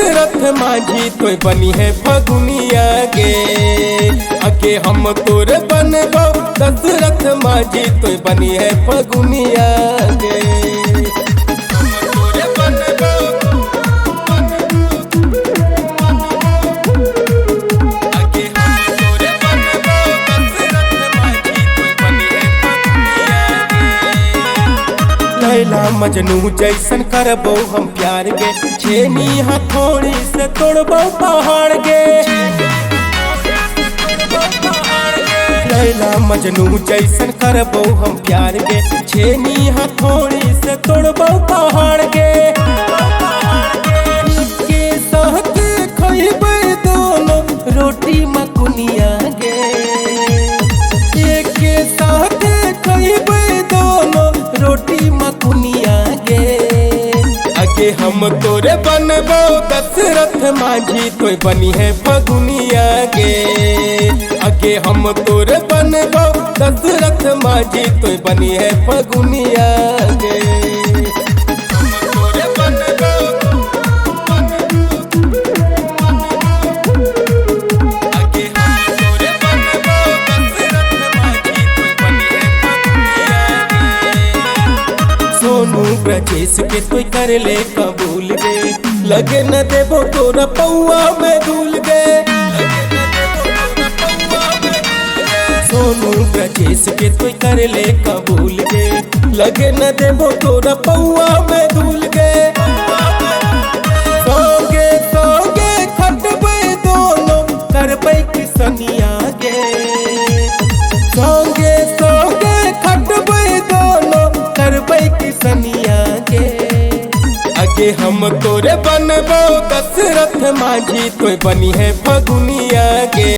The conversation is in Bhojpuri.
दशरथ माझी तोय बनी है फगुनिया गे। आगे हम तोर बनबो दशरथ माझी तोय बनी है फगुनिया गे। लैला मजनू जैसन करबो हम प्यार गे। छेनी हथौड़ी से तोड़बो पहाड़ गे। लैला मजनू जैसन करबो हम प्यार गे। छेनी हथौड़ी से तोड़बो पहाड़ गे। के साथ खइबे दोनों रोटी मकुनिया गे। के साथ खइबे दोनों रोटी मकुनिया गे। आगे हम तोरे बनबो दशरथ माझी तोय बनी है फगुनिया गे। आगे हम तोरे बनबो दशरथ माझी तोय बनी है फगुनिया गे। सोनू ब्रजेश के तोय कर ले कबूल गे। लगे न देबो तोरा पौआ में धूल गे। सोनू ब्रजेश के तोय कर ले कबूल गे। लगे न देबो तोरा पौआ में धूल गे। सोगे सोगे खटबै दोनों करबै किसनिया गे। सोगे सोगे खटबै दोनों करबै किसनिया गे। आगे हम तोरे बनबो दशरथ माझी तोय बनी है फगुनिया गे।